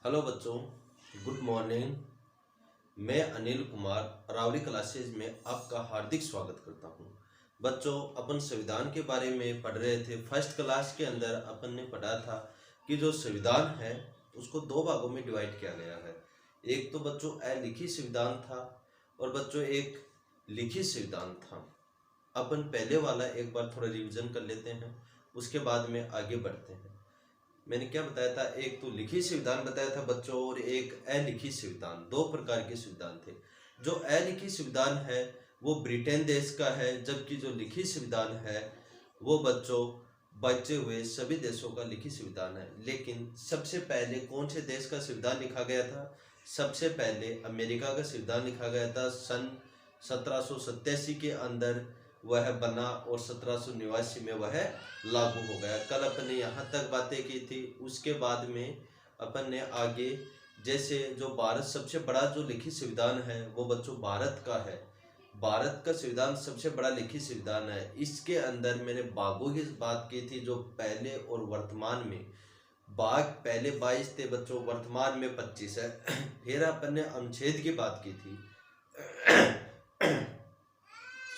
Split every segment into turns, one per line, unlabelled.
Hello बच्चों, good morning. मैं Anil Kumar Aravalli classes में आपका हार्दिक स्वागत करता हूं। बच्चों, अपन संविधान के बारे में पढ़ रहे थे। फर्स्ट क्लास के अंदर अपन ने पढ़ा था कि जो संविधान है उसको दो भागों में डिवाइड किया गया है। एक तो बच्चों अलिखित संविधान था और बच्चों एक लिखित संविधान था। अपन पहले वाला एक बार थोड़ा रिवीजन कर लेते हैं, उसके बाद में आगे बढ़ते हैं। मैंने क्या बताया था, एक तो लिखित संविधान बताया था बच्चों और एक अलिखित संविधान। दो प्रकार के संविधान थे। जो अलिखित संविधान है वो ब्रिटेन देश का है, जबकि जो लिखित संविधान है वो बच्चों बचे हुए सभी देशों का लिखित संविधान है। लेकिन सबसे पहले कौन से देश का संविधान लिखा गया था? सबसे पहले अमेरिका का संविधान लिखा गया था। सन 1787 के अंदर वह बना और 1789 में वह लागू हो गया। कल अपन ने यहाँ तक बातें की थी। उसके बाद में अपन ने आगे, जैसे जो भारत सबसे बड़ा जो लिखित संविधान है वो बच्चों भारत का है। भारत का संविधान सबसे बड़ा लिखित संविधान है। इसके अंदर मैंने भागों की बात की थी, जो पहले और वर्तमान में भाग पहले 22 थे बच्चों, वर्तमान में 25 है। फिर अपन ने अनुच्छेद की बात की थी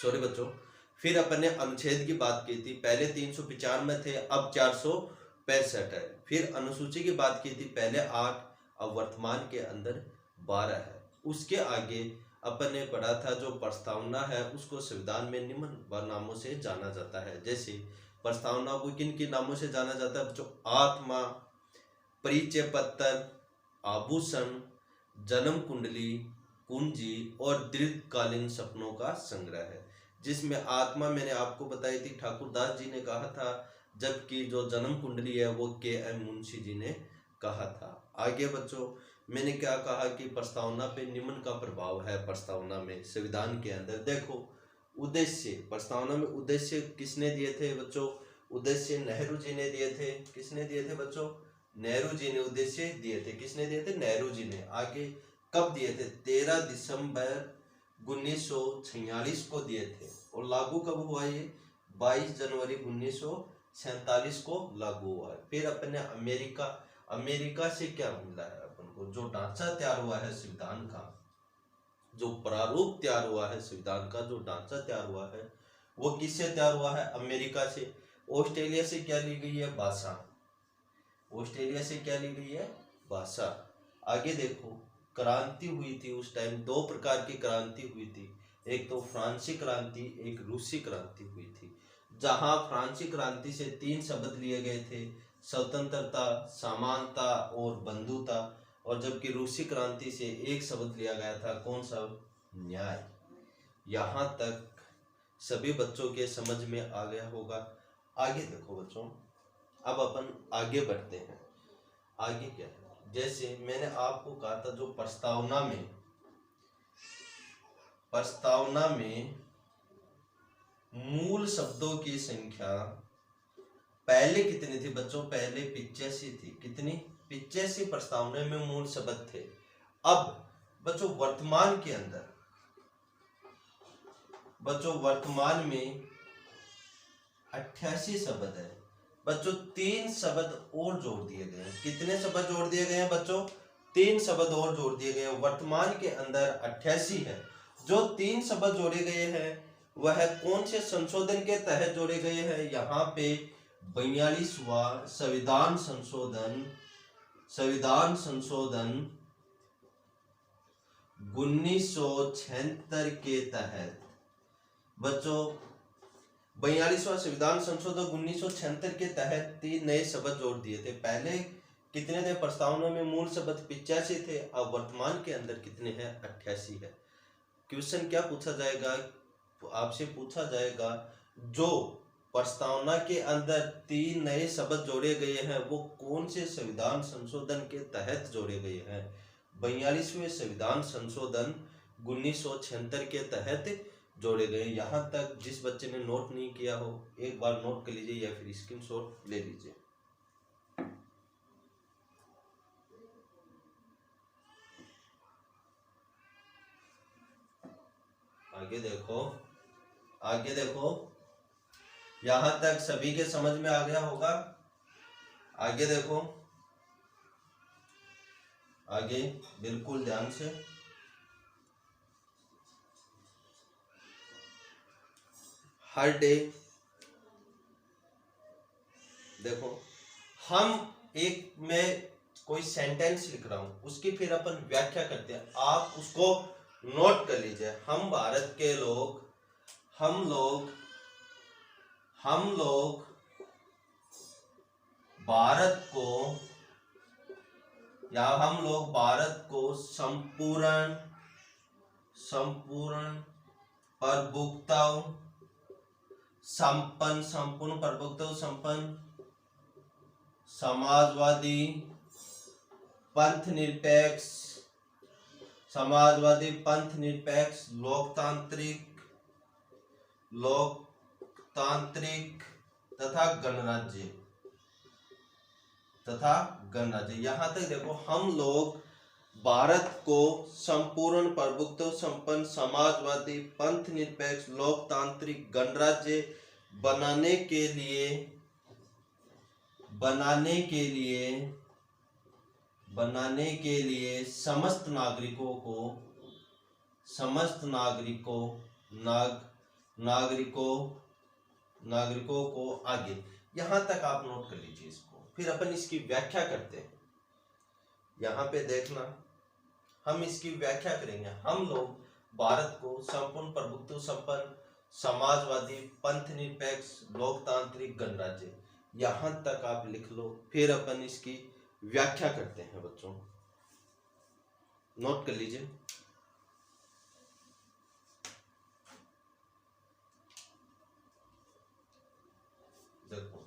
सॉरी बच्चों, फिर अपन ने अनुच्छेद की बात की थी। पहले 395 थे, अब 465 है। फिर अनुसूची की बात की थी, पहले 8, अब वर्तमान के अंदर 12 है। उसके आगे अपन ने पढ़ा था जो प्रस्तावना है उसको संविधान में निम्न नामों से जाना जाता है। जैसे प्रस्तावना को किन किन नामों से जाना जाता है बच्चों? आत्मा, परिचय पत्र, आभूषण, जन्म कुंडली, कुंजी और दीर्घकालीन सपनों का संग्रह है। जिसमें आत्मा मैंने आपको बताई थी, ठाकुर दास जी ने कहा था, जबकि जो जन्म कुंडली है वो के.एम. मुंशी जी ने कहा था। आगे बच्चों मैंने क्या कहा कि प्रस्तावना पे निम्न का प्रभाव है। प्रस्तावना में संविधान के अंदर देखो, उद्देश्य, प्रस्तावना में उद्देश्य किसने दिए थे बच्चों? उद्देश्य नेहरू जी ने दिए थे। किसने दिए थे बच्चों? नेहरू जी ने उद्देश्य दिए थे। किसने दिए थे? नेहरू जी ने। आगे कब दिए थे? 13 दिसंबर 1946 को दिए थे। और लागू कब हुआ ये? 22 जनवरी 1947 को लागू हुआ है। फिर अपन ने अमेरिका से क्या मिला है अपन को? जो ढांचा तैयार हुआ है संविधान का, जो प्रारूप तैयार हुआ है संविधान का, जो ढांचा तैयार हुआ है वो किससे तैयार हुआ है? अमेरिका से। ऑस्ट्रेलिया से क्या ली गई है? भाषा। ऑस्ट्रेलिया से क्या ली गई है? भाषा। आगे देखो, क्रांति हुई थी उस टाइम, दो प्रकार की क्रांति हुई थी। एक तो फ्रांसीसी क्रांति, एक रूसी क्रांति हुई थी। जहां फ्रांसीसी क्रांति से 3 शब्द लिए गए थे, स्वतंत्रता, समानता और बंधुता। और जबकि रूसी क्रांति से एक शब्द लिया गया था, कौन सा? न्याय। यहाँ तक सभी बच्चों के समझ में आ गया होगा। आगे देखो बच्चों, अब अपन आगे बढ़ते हैं। आगे क्या है? जैसे मैंने आपको कहा था, जो प्रस्तावना में मूल शब्दों की संख्या पहले कितनी थी बच्चों? पहले 85 थी। कितनी? 85 प्रस्तावना में मूल शब्द थे। अब बच्चों वर्तमान में 88 शब्द है। बच्चों 3 शब्द और जोड़ दिए गए हैं। कितने शब्द जोड़ दिए गए हैं बच्चों? 3 शब्द और जोड़ दिए गए हैं। वर्तमान के अंदर 88 है। जो 3 शब्द जोड़े गए हैं वह कौन से संशोधन के तहत जोड़े गए हैं? यहाँ पे 42वां संविधान संशोधन 1976 के तहत। बच्चों 42वां संविधान संशोधन 1976 के तहत 3 नए शब्द जोड़ दिए थे। पहले कितने थे? प्रस्तावना में मूल शब्द 85 थे, अब वर्तमान के अंदर कितने हैं? 88 है। क्वेश्चन क्या पूछा जाएगा? आपसे पूछा जाएगा, जो प्रस्तावना के अंदर 3 नए शब्द जोड़े गए हैं वो कौन से संविधान संशोधन के तहत जोड़े गए हैं? 42वें संविधान संशोधन 1976 के तहत जोड़े गए। यहाँ तक जिस बच्चे ने नोट नहीं किया हो एक बार नोट कर लीजिए या फिर स्क्रीनशॉट ले लीजिए। आगे देखो, यहाँ तक सभी के समझ में आ गया होगा। आगे देखो, आगे बिल्कुल ध्यान से। हर डे, देखो हम एक में कोई सेंटेंस लिख रहा हूं, उसकी फिर अपन व्याख्या करते हैं, आप उसको नोट कर लीजिए। हम भारत के लोग, हम लोग भारत को, या हम लोग भारत को संपूर्ण प्रभुत्व संपन्न, संपूर्ण प्रभुत्व संपन्न, समाजवादी पंथ निरपेक्ष, समाजवादी पंथ निरपेक्ष, लोकतांत्रिक तथा गणराज्य। यहां तक देखो, हम लोग भारत को संपूर्ण प्रभुत्व संपन्न, समाजवादी पंथ निरपेक्ष, लोकतांत्रिक गणराज्य बनाने के लिए समस्त नागरिकों को आगे। यहां तक आप नोट कर लीजिए इसको, फिर अपन इसकी व्याख्या करते हैं। यहां पे देखना, हम इसकी व्याख्या करेंगे। हम लोग भारत को संपूर्ण प्रभुत्व संपन्न, समाजवादी पंथ निरपेक्ष, लोकतांत्रिक गणराज्य, यहां तक आप लिख लो, फिर अपन इसकी व्याख्या करते हैं। बच्चों नोट कर लीजिए। देखो,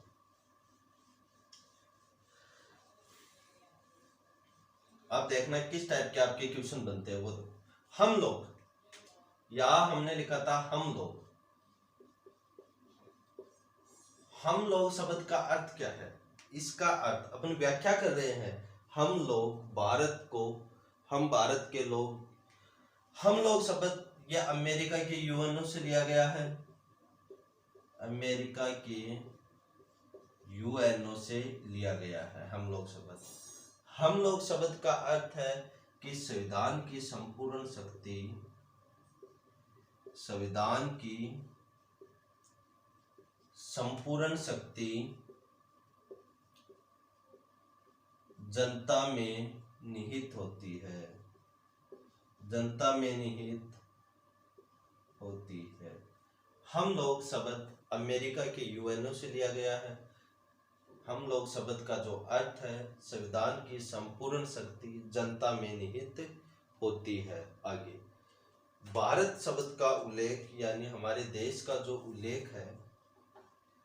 अब देखना किस टाइप के आपके क्वेश्चन बनते हैं। वो हम लोग, या हमने लिखा था हम लोग शब्द का अर्थ क्या है, इसका अर्थ अपन व्याख्या कर रहे हैं। हम लोग भारत को, हम भारत के लोग, हम लोग शब्द यह अमेरिका के यूएनओ से लिया गया है, अमेरिका के यूएनओ से लिया गया है हम लोग शब्द। हम लोग शब्द का अर्थ है कि संविधान की संपूर्ण शक्ति, संविधान की संपूर्ण शक्ति जनता में निहित होती है, जनता में निहित होती है। हम लोग शब्द अमेरिका के यूएनओ से लिया गया है। हम लोग शब्द का जो अर्थ है, संविधान की संपूर्ण शक्ति जनता में निहित होती है। आगे भारत शब्द का उल्लेख, यानी हमारे देश का जो उल्लेख है,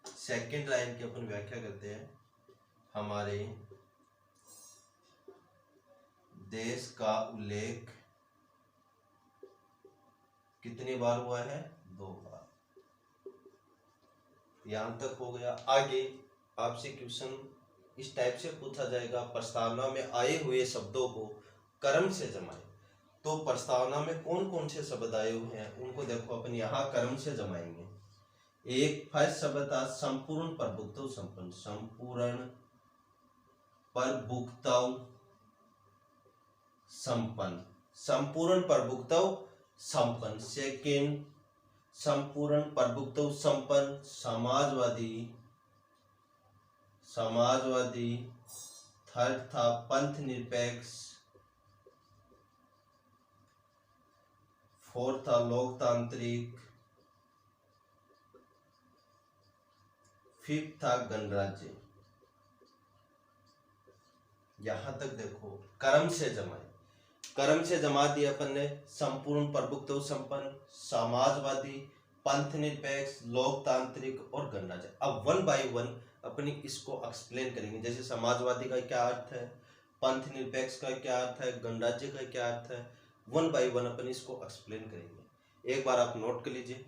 सेकंड लाइन की अपन व्याख्या करते हैं। हमारे देश का उल्लेख कितनी बार हुआ है? 2 बार। यहां तक हो गया। आगे आपसे क्वेश्चन इस टाइप से पूछा जाएगा, प्रस्तावना में आए हुए शब्दों को क्रम से जमाएं। तो प्रस्तावना में कौन कौन से शब्द आए हुए हैं उनको देखो, अपन यहाँ क्रम से जमाएंगे। एक फर्स्ट शब्द था संपूर्ण प्रभुत्व संपन्न, संपूर्ण प्रभुत्व संपन्न, संपूर्ण प्रभुत्व संपन्न। सेकंड संपूर्ण प्रभुत्व संपन्न, समाजवादी। थर्ड था पंथ निरपेक्ष। फोर्थ था लोकतांत्रिक। फिफ्थ था गणराज्य। यहां तक देखो, क्रम से जमाए, क्रम से जमा दिया अपन ने। संपूर्ण प्रभुत्व संपन्न, समाजवादी, पंथ निरपेक्ष, लोकतांत्रिक और गणराज्य। अब 1 बाय 1 अपनी इसको एक्सप्लेन करेंगे। जैसे समाजवादी का क्या अर्थ है, पंथ निरपेक्ष का क्या अर्थ है, गणराज्य का क्या अर्थ है, 1 बाय 1 अपन इसको एक्सप्लेन करेंगे। एक बार आप नोट कर लीजिए।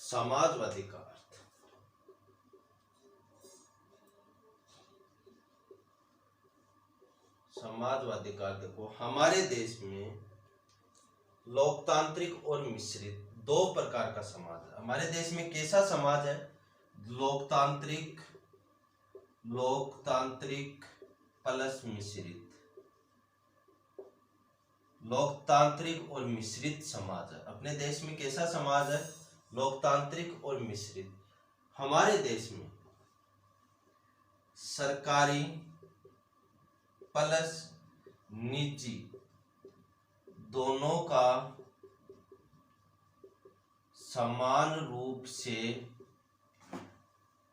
समाजवादी का अर्थ, समाजवादी का अर्थ देखो, हमारे देश में लोकतांत्रिक और मिश्रित दो प्रकार का समाज है। हमारे देश में कैसा समाज है? लोकतांत्रिक, लोकतांत्रिक प्लस मिश्रित, लोकतांत्रिक और मिश्रित समाज है। अपने देश में कैसा समाज है? लोकतांत्रिक और मिश्रित। हमारे देश में सरकारी प्लस निजी दोनों का समान रूप से,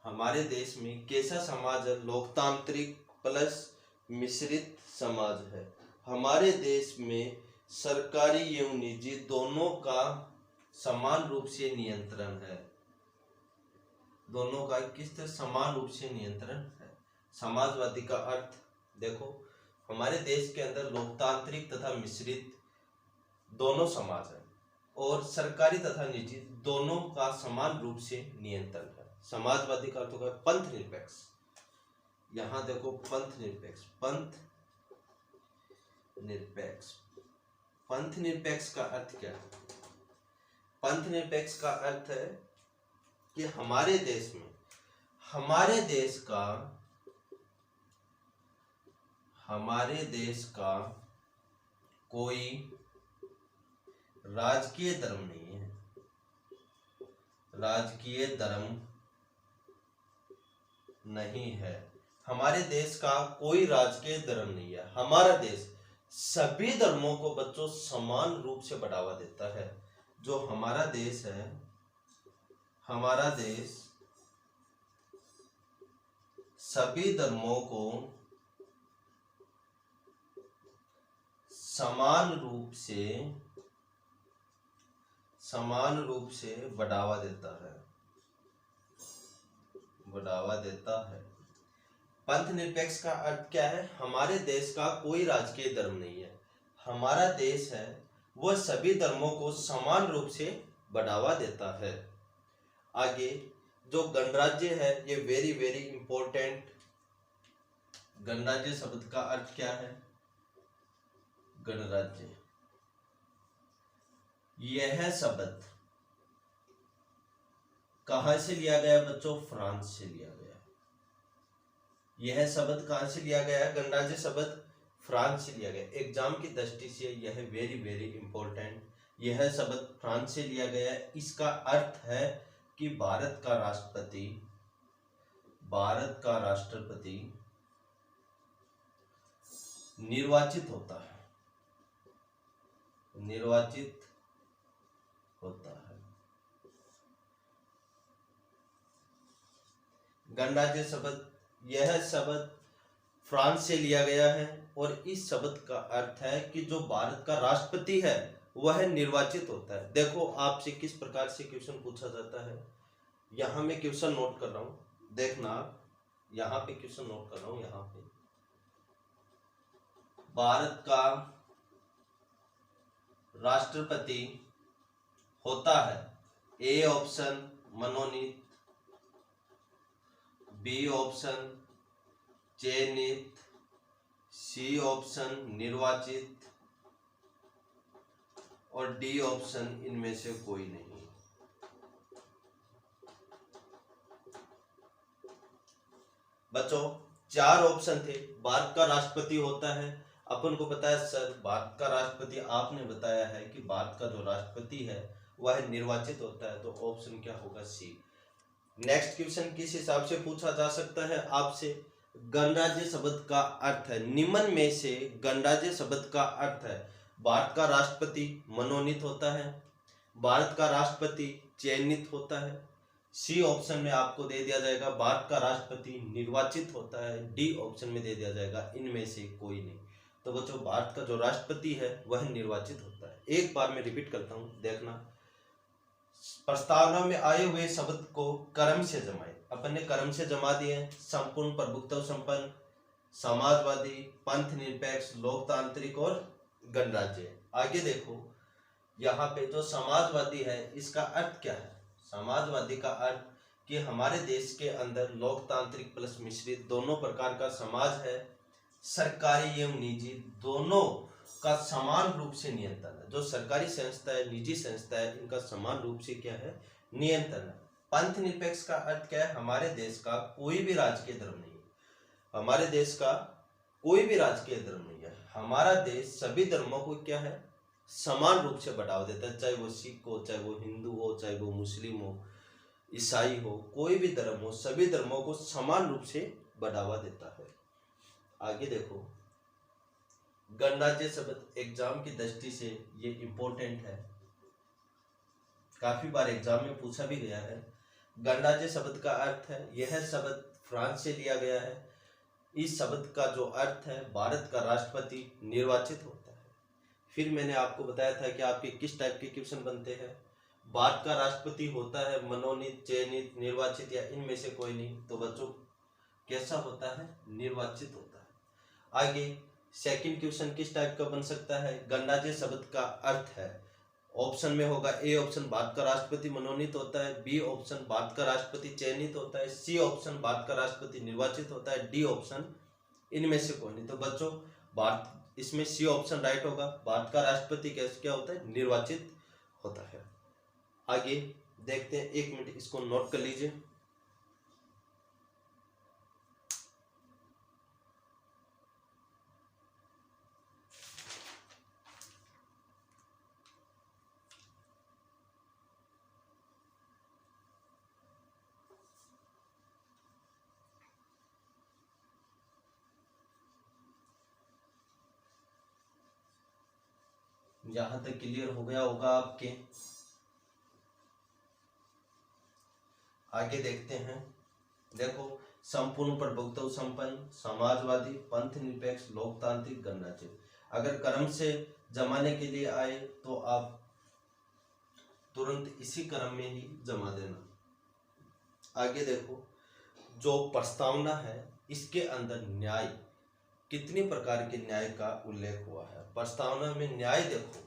हमारे देश में कैसा समाज है? लोकतांत्रिक प्लस मिश्रित समाज है। हमारे देश में सरकारी एवं निजी दोनों का समान रूप से नियंत्रण है। दोनों का किस तरह समान रूप से नियंत्रण है। समाजवादी का अर्थ देखो, हमारे देश के अंदर लोकतांत्रिक तथा मिश्रित दोनों समाज है और सरकारी तथा निजी दोनों का समान रूप से नियंत्रण है। समाजवादी का अर्थ होगा पंथ निरपेक्ष। यहां देखो पंथ निरपेक्ष, पंथ निरपेक्ष। पंथ निरपेक्ष का अर्थ क्या है? पंथ निरपेक्ष का अर्थ है कि हमारे देश में, हमारे देश का कोई राजकीय धर्म नहीं है, राजकीय धर्म नहीं है। हमारे देश का कोई राजकीय धर्म नहीं है। हमारा देश सभी धर्मों को बच्चों समान रूप से बढ़ावा देता है। जो हमारा देश है, हमारा देश सभी धर्मों को समान रूप से बढ़ावा देता है, बढ़ावा देता है। पंथ निरपेक्ष का अर्थ क्या है? हमारे देश का कोई राजकीय धर्म नहीं है। हमारा देश है वह सभी धर्मों को समान रूप से बढ़ावा देता है। आगे जो गणराज्य है, ये वेरी वेरी इंपॉर्टेंट। गणराज्य शब्द का अर्थ क्या है? गणराज्य, यह शब्द कहां से लिया गया बच्चों? फ्रांस से लिया गया। यह शब्द कहां से लिया गया? गणराज्य शब्द फ्रांस से लिया गया। एग्जाम की दृष्टि से यह वेरी वेरी इंपॉर्टेंट। यह शब्द फ्रांस से लिया गया। इसका अर्थ है कि भारत का राष्ट्रपति निर्वाचित होता है, निर्वाचित होता है। गणराज्य शब्द, यह शब्द फ्रांस से लिया गया है और इस शब्द का अर्थ है कि जो भारत का राष्ट्रपति है वह निर्वाचित होता है। देखो आपसे किस प्रकार से क्वेश्चन पूछा जाता है। यहां मैं क्वेश्चन नोट कर रहा हूं, देखना, यहां पे क्वेश्चन नोट कर रहा हूं। यहां पे भारत का राष्ट्रपति होता है, ए ऑप्शन मनोनीत, बी ऑप्शन चयनित, सी ऑप्शन निर्वाचित और डी ऑप्शन इनमें से कोई नहीं। बच्चों चार ऑप्शन थे। भारत का राष्ट्रपति होता है, अपन को पता है सर भारत का राष्ट्रपति, आपने बताया है कि भारत का जो राष्ट्रपति है वह निर्वाचित होता है, तो ऑप्शन क्या होगा? सी। नेक्स्ट क्वेश्चन किस हिसाब से पूछा जा सकता है आपसे? गणराज्य शब्द का अर्थ है, निम्न में से गणराज्य शब्द का अर्थ है भारत का राष्ट्रपति मनोनीत होता है, भारत का राष्ट्रपति चयनित होता है, सी ऑप्शन में आपको दे दिया जाएगा भारत का राष्ट्रपति निर्वाचित होता है, डी ऑप्शन में दे दिया जाएगा इनमें से कोई नहीं। तो बच्चों भारत का जो राष्ट्रपति है वह निर्वाचित होता है। एक बार मैं रिपीट करता हूं, देखना। प्रस्तावना में आए हुए शब्द को क्रम से जमाए। अपन ने क्रम से जमा दिए, संपूर्ण, प्रभुत्व संपन्न, समाजवादी, पंथ निरपेक्ष, लोकतांत्रिक और गणराज्य। आगे देखो, यहाँ पे जो समाजवादी है इसका अर्थ क्या है? समाजवादी का अर्थ कि हमारे देश के अंदर लोकतांत्रिक प्लस मिश्रित दोनों प्रकार का समाज है, सरकारी एवं निजी दोनों का समान रूप से नियंत्रण है। जो सरकारी संस्था है, निजी संस्था है, इनका समान रूप से क्या है, नियंत्रण है। पंथ निरपेक्ष का अर्थ क्या है, हमारे देश का कोई भी राजकीय धर्म नहीं है, हमारे देश का कोई भी राजकीय धर्म नहीं है। हमारा देश सभी धर्मों को क्या है, समान रूप से बढ़ावा देता है, चाहे वो सिख हो, चाहे वो हिंदू हो, चाहे वो मुस्लिम हो, ईसाई हो, कोई भी धर्म हो, सभी धर्मों को समान रूप से बढ़ावा देता है। आगे देखो, गणराज्य शब्द एग्जाम की दृष्टि से ये इंपॉर्टेंट है, काफी बार एग्जाम में पूछा भी गया है। गणराज्य शब्द का अर्थ है, यह शब्द फ्रांस से लिया गया है। इस शब्द का जो अर्थ है, भारत का राष्ट्रपति निर्वाचित होता है। फिर मैंने आपको बताया था कि आपके किस टाइप के क्वेश्चन बनते हैं। भारत का राष्ट्रपति होता है मनोनीत, चयनित, निर्वाचित या इनमें से कोई नहीं। तो बच्चों कैसा होता है, निर्वाचित होता है। आगे सेकंड क्वेश्चन किस टाइप का बन सकता है, गणराज्य शब्द का अर्थ है, ऑप्शन में होगा ए ऑप्शन भारत का राष्ट्रपति मनोनीत होता है, बी ऑप्शन भारत का राष्ट्रपति चयनित होता है, सी ऑप्शन भारत का राष्ट्रपति निर्वाचित होता है, डी ऑप्शन इनमें से कोई नहीं। तो बच्चों भारत, इसमें सी ऑप्शन राइट होगा, भारत का राष्ट्रपति क्या होता है, निर्वाचित होता है। आगे देखते हैं, 1 मिनट इसको नोट कर लीजिए। यहां तक क्लियर हो गया होगा आपके। आगे देखते हैं, देखो, संपूर्ण प्रभुत्व संपन्न, समाजवादी, पंथ निरपेक्ष, लोकतांत्रिक, गणराज्य। अगर क्रम से जमाने के लिए आए तो आप तुरंत इसी क्रम में ही जमा देना। आगे देखो, जो प्रस्तावना है इसके अंदर न्याय, कितनी प्रकार के न्याय का उल्लेख हुआ है। प्रस्तावना में न्याय देखो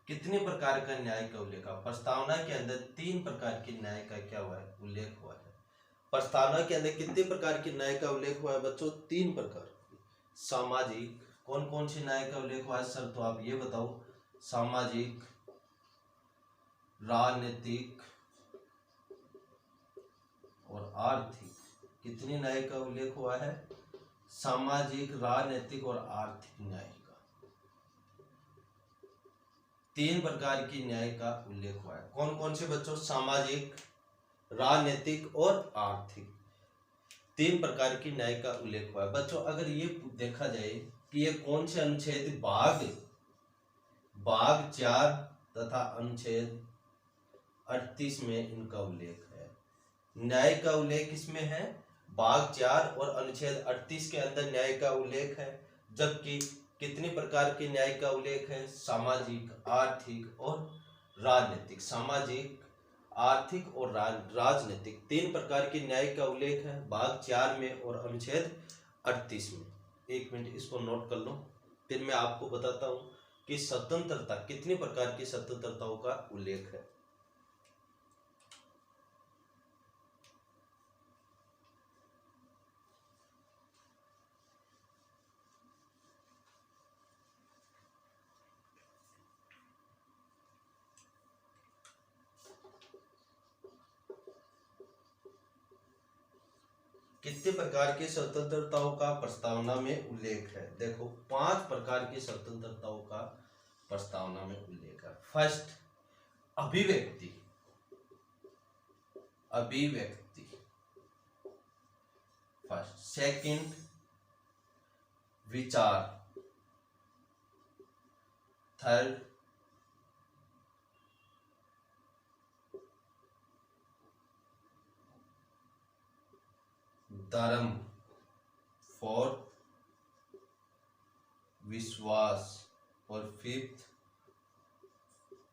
कितने प्रकार का न्याय का उल्लेख है। प्रस्तावना के अंदर 3 प्रकार के न्याय का क्या हुआ है, उल्लेख हुआ है। प्रस्तावना के अंदर कितने प्रकार के न्याय का उल्लेख हुआ है बच्चों, 3 प्रकार। सामाजिक, कौन कौन से न्याय का उल्लेख हुआ है सर, तो आप ये बताओ। सामाजिक, राजनीतिक और आर्थिक, कितने न्याय का उल्लेख हुआ है, सामाजिक, राजनीतिक और आर्थिक न्याय का। 3 प्रकार की न्याय का उल्लेख हुआ है। कौन कौन से बच्चों, सामाजिक, राजनीतिक और आर्थिक, 3 प्रकार की न्याय का उल्लेख हुआ है। बच्चों अगर ये देखा जाए कि ये कौन से अनुच्छेद, भाग 4 तथा अनुच्छेद 38 में इनका उल्लेख है। न्याय का उल्लेख इसमें है, भाग 4 और अनुच्छेद 38 के अंदर न्याय का उल्लेख है। जबकि कितने प्रकार के न्याय का उल्लेख है, सामाजिक, आर्थिक और राजनीतिक। सामाजिक, आर्थिक और राजनीतिक 3 प्रकार के न्याय का उल्लेख है भाग 4 में और अनुच्छेद 38 में। 1 मिनट इसको नोट कर लो, फिर मैं आपको बताता हूं कि स्वतंत्रता, कितने प्रकार की स्वतंत्रताओं का उल्लेख है। कितने प्रकार की स्वतंत्रताओं का प्रस्तावना में उल्लेख है, देखो 5 प्रकार की स्वतंत्रताओं का प्रस्तावना में उल्लेख है। फर्स्ट, अभिव्यक्ति, फर्स्ट। सेकंड, विचार। थर्ड, धर्म। फोर्थ, विश्वास। और फिफ्थ,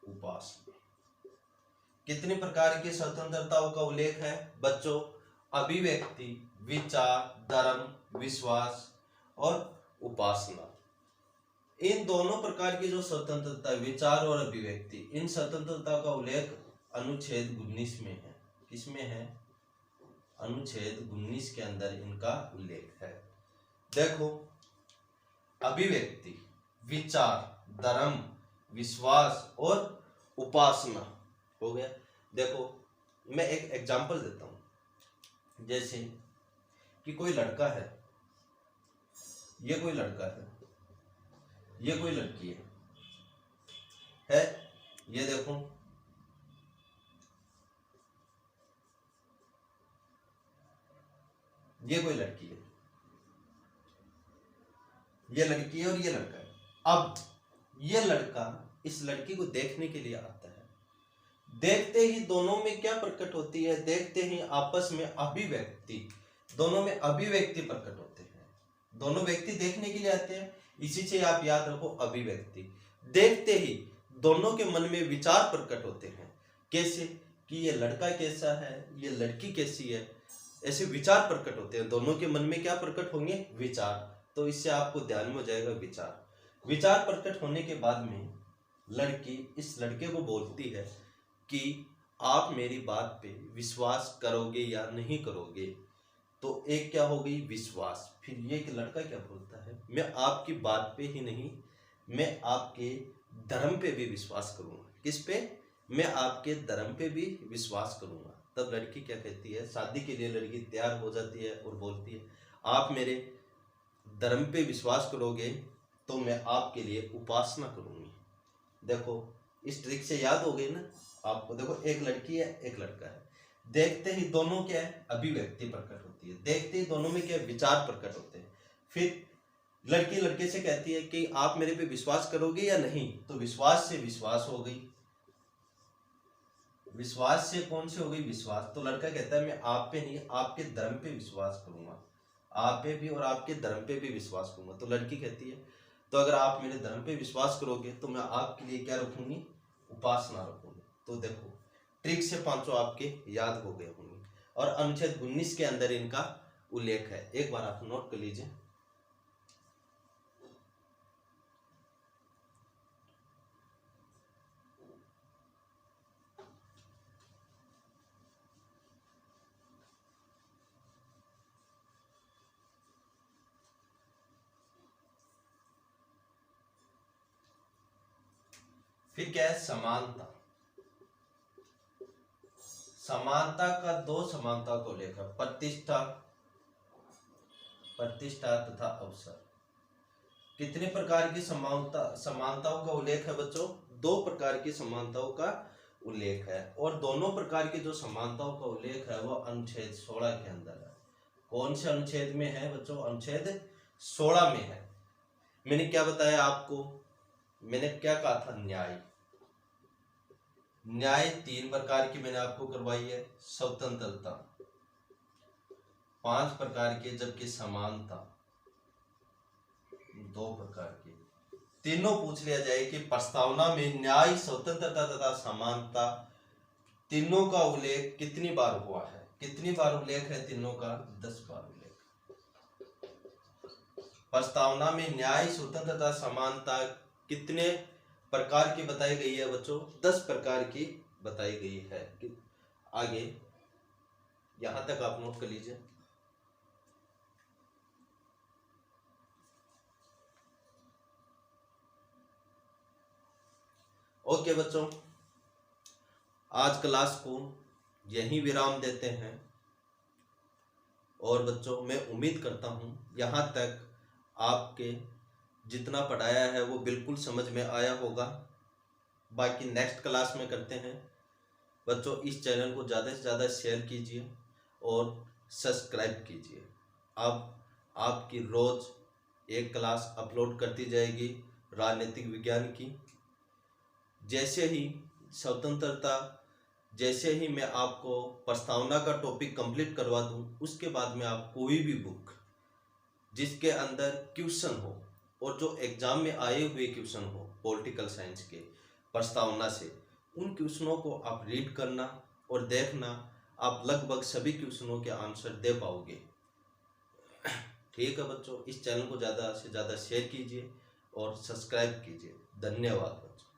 उपासना। कितने प्रकार की स्वतंत्रताओं का उल्लेख है बच्चों, अभिव्यक्ति, विचार, धर्म, विश्वास और उपासना। इन दोनों प्रकार की जो स्वतंत्रता, विचार और अभिव्यक्ति, इन स्वतंत्रता का उल्लेख अनुच्छेद 19 में है। किसमें है? अनुच्छेद 19 के अंदर इनका उल्लेख है। देखो, अभिव्यक्ति, विचार, धर्म, विश्वास और उपासना हो गया। देखो, मैं एक एग्जांपल देता हूं। जैसे कि कोई लड़का है, ये कोई लड़का है, ये कोई लड़की है, ये देखो, ये कोई लड़की है, ये लड़की है और ये लड़का है। अब ये लड़का इस लड़की को देखने के लिए आता है। देखते ही दोनों में क्या प्रकट होती है? देखते ही आपस में अभिव्यक्ति, दोनों में अभिव्यक्ति प्रकट होते हैं। दोनों व्यक्ति देखने के लिए आते हैं, इसी से आप याद रखो, अभिव्यक्ति। देखते ही दोनों के मन में विचार प्रकट होते हैं। कैसे? कि ये लड़का कैसा है, ये लड़की कैसी है, ऐसे विचार प्रकट होते हैं। दोनों के मन में क्या प्रकट होंगे? विचार। तो इससे आपको ध्यान में हो जाएगा विचार। विचार प्रकट होने के बाद में लड़की इस लड़के को बोलती है कि आप मेरी बात पे विश्वास करोगे या नहीं करोगे। तो एक क्या हो गई? विश्वास। फिर ये कि लड़का क्या बोलता है? मैं आपकी बात पे ही नहीं, मैं आपके धर्म पे भी विश्वास करूंगा। किस पे? मैं आपके धर्म पे भी विश्वास करूंगा। तब लड़की क्या कहती है? शादी के लिए लड़की तैयार हो जाती है और बोलती है, आप मेरे धर्म पे विश्वास करोगे तो मैं आपके लिए उपासना करूंगी। देखो, इस ट्रिक से याद हो गई ना आपको। देखो, एक लड़की है, एक लड़का है। देखते ही दोनों क्या है? अभिव्यक्ति प्रकट होती है। देखते ही दोनों में क्या? विचार प्रकट होते हैं। फिर लड़की लड़के से कहती है कि आप मेरे पे विश्वास करोगे या नहीं। तो विश्वास से विश्वास हो गई। विश्वास से कौन सी हो गई? विश्वास। तो लड़का कहता है मैं आप पे नहीं, आपके धर्म पे विश्वास करूंगा। आप पे भी और आपके धर्म पे भी विश्वास करूंगा। तो लड़की कहती है तो अगर आप मेरे धर्म पे विश्वास करोगे तो मैं आपके लिए क्या रखूंगी? उपासना रखूंगी। तो देखो, ट्रिक से पांचों आपके याद हो गए होंगे और अनुच्छेद 19 के अंदर इनका उल्लेख है। एक बार आप नोट कर लीजिए। फिर क्या है? समानता। समानता का दो समानता को लेकर प्रतिष्ठा, प्रतिष्ठा तथा अवसर। कितने प्रकार की समानताओं का उल्लेख है बच्चों? दो प्रकार की समानताओं का उल्लेख है और दोनों प्रकार की जो समानताओं का उल्लेख है वो अनुच्छेद 16 के अंदर है। कौन से अनुच्छेद में है बच्चों? अनुच्छेद 16 में है। मैंने क्या बताया आपको? मैंने क्या कहा था? न्याय। न्याय 3 प्रकार की मैंने आपको करवाई है। स्वतंत्रता 5 प्रकार की, जबकि समानता 2 प्रकार की। तीनों पूछ लिया जाए कि प्रस्तावना में न्याय, स्वतंत्रता तथा समानता तीनों का उल्लेख कितनी बार हुआ है? कितनी बार उल्लेख है तीनों का? 10 बार उल्लेख। प्रस्तावना में न्याय, स्वतंत्रता, समानता कितने प्रकार की बताई गई है बच्चों? 10 प्रकार की बताई गई है। आगे यहां तक आप नोट कर लीजिए। ओके बच्चों, आज क्लास को यहीं विराम देते हैं और बच्चों मैं उम्मीद करता हूं यहां तक आपके जितना पढ़ाया है वो बिल्कुल समझ में आया होगा। बाकी नेक्स्ट क्लास में करते हैं। बच्चों, इस चैनल को ज़्यादा से ज़्यादा शेयर कीजिए और सब्सक्राइब कीजिए। अब आपकी रोज़ एक क्लास अपलोड करती जाएगी राजनीतिक विज्ञान की। जैसे ही स्वतंत्रता, जैसे ही मैं आपको प्रस्तावना का टॉपिक कंप्लीट करवा दूं, उसके बाद में आप कोई भी बुक जिसके अंदर क्वेश्चन हो और जो एग्जाम में आए हुए क्वेश्चन हो पॉलिटिकल साइंस के प्रस्तावना से, उन क्वेश्चनों को आप रीड करना और देखना। आप लगभग सभी क्वेश्चनों के आंसर दे पाओगे। ठीक है बच्चों, इस चैनल को ज़्यादा से ज़्यादा शेयर कीजिए और सब्सक्राइब कीजिए। धन्यवाद बच्चों।